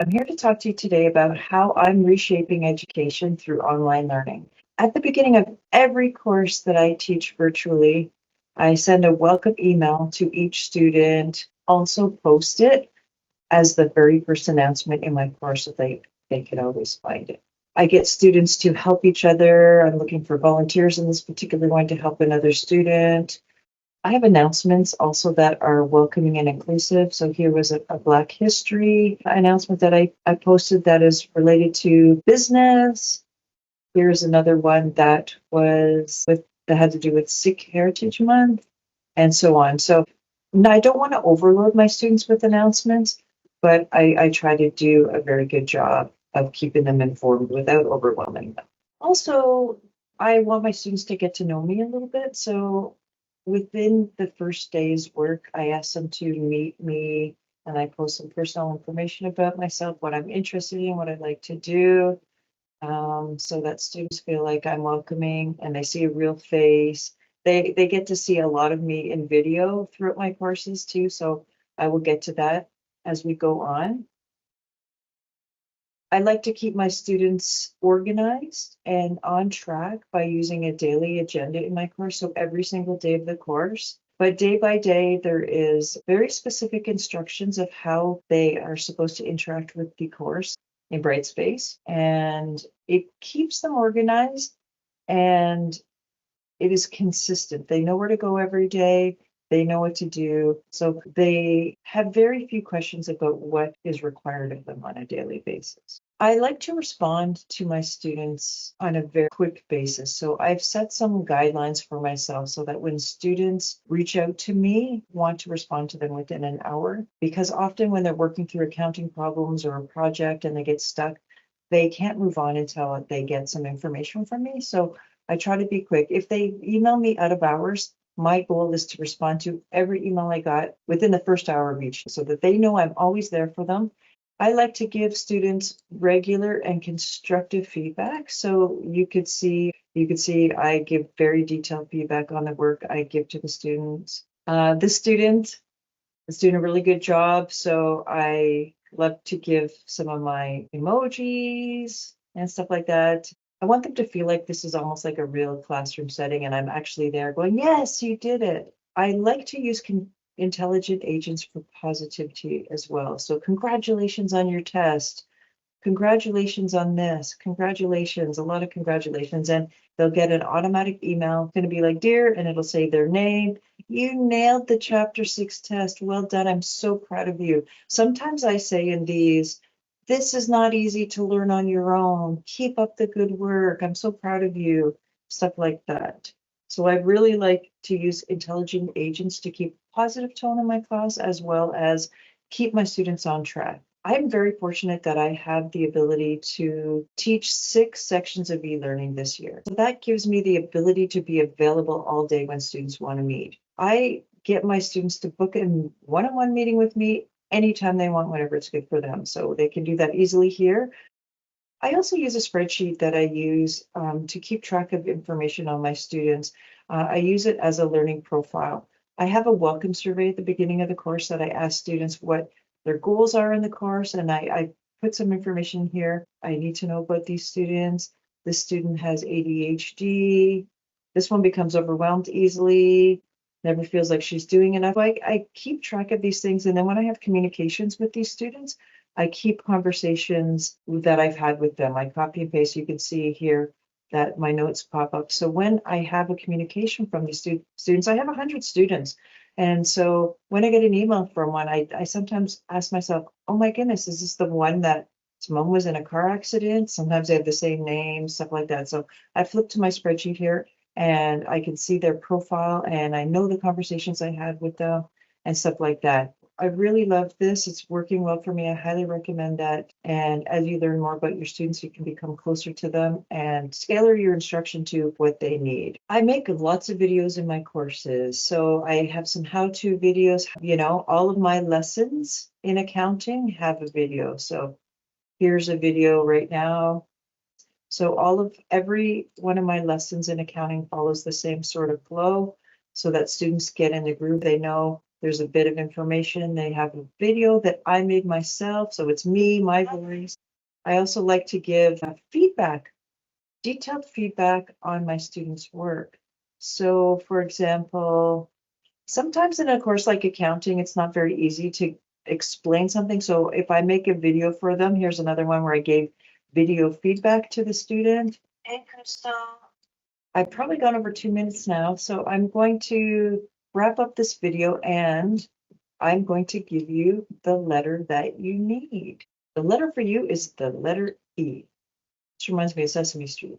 I'm here to talk to you today about how I'm reshaping education through online learning. At the beginning of every course that I teach virtually, I send a welcome email to each student, also post it as the very first announcement in my course so they can always find it. I get students to help each other. I'm looking for volunteers in this particular one to help another student. I have announcements also that are welcoming and inclusive. So here was a Black History announcement that I posted that is related to business. Here's another one that had to do with Sikh Heritage Month and so on. So I don't want to overload my students with announcements, but I try to do a very good job of keeping them informed without overwhelming them. Also, I want my students to get to know me a little bit. So within the first day's work, I ask them to meet me and I post some personal information about myself, what I'm interested in, what I'd like to do, so that students feel like I'm welcoming and they see a real face. They get to see a lot of me in video throughout my courses too, so I will get to that as we go on. I like to keep my students organized and on track by using a daily agenda in my course, so every single day of the course. But day by day, there is very specific instructions of how they are supposed to interact with the course in Brightspace, and it keeps them organized and it is consistent. They know where to go every day. They know what to do. So they have very few questions about what is required of them on a daily basis. I like to respond to my students on a very quick basis. So I've set some guidelines for myself so that when students reach out to me, want to respond to them within an hour, because often when they're working through accounting problems or a project and they get stuck, they can't move on until they get some information from me. So I try to be quick. If they email me out of hours, my goal is to respond to every email I got within the first hour of each so that they know I'm always there for them. I like to give students regular and constructive feedback. So you could see I give very detailed feedback on the work I give to the students. The student is doing a really good job. So I love to give some of my emojis and stuff like that. I want them to feel like this is almost like a real classroom setting and I'm actually there going, yes, you did it. I like to use intelligent agents for positivity as well. So congratulations on your test. Congratulations on this. Congratulations, a lot of congratulations. And they'll get an automatic email. It's going to be like, dear, and it'll say their name. You nailed the chapter 6 test. Well done. I'm so proud of you. Sometimes I say in these, this is not easy to learn on your own. Keep up the good work. I'm so proud of you. Stuff like that. So I really like to use intelligent agents to keep positive tone in my class as well as keep my students on track. I'm very fortunate that I have the ability to teach 6 sections of e-learning this year. So that gives me the ability to be available all day when students want to meet. I get my students to book a one-on-one meeting with me anytime they want, whenever it's good for them. So they can do that easily here. I also use a spreadsheet that I use to keep track of information on my students. I use it as a learning profile. I have a welcome survey at the beginning of the course that I ask students what their goals are in the course, and I put some information here. I need to know about these students. This student has ADHD. This one becomes overwhelmed easily, never feels like she's doing enough. I keep track of these things, and then when I have communications with these students, I keep conversations that I've had with them. I copy and paste. You can see here that my notes pop up. So when I have a communication from these students, I have 100 students. And so when I get an email from one, I sometimes ask myself, oh my goodness, is this the one that his mom was in a car accident? Sometimes they have the same name, stuff like that. So I flip to my spreadsheet here and I can see their profile and I know the conversations I had with them and stuff like that. I really love this. It's working well for me. I highly recommend that. And as you learn more about your students, you can become closer to them and tailor your instruction to what they need. I make lots of videos in my courses. So I have some how-to videos. All of my lessons in accounting have a video. So here's a video right now. So every one of my lessons in accounting follows the same sort of flow so that students get in the groove. They know There's a bit of information. They have a video that I made myself, so it's me, my voice. I also like to give feedback, detailed feedback on my students' work. So, for example, sometimes in a course like accounting, it's not very easy to explain something. So if I make a video for them, here's another one where I gave video feedback to the student. And Crystal, I've probably gone over 2 minutes now, so I'm going to wrap up this video and I'm going to give you the letter that you need. The letter for you is the letter E. This reminds me of Sesame Street.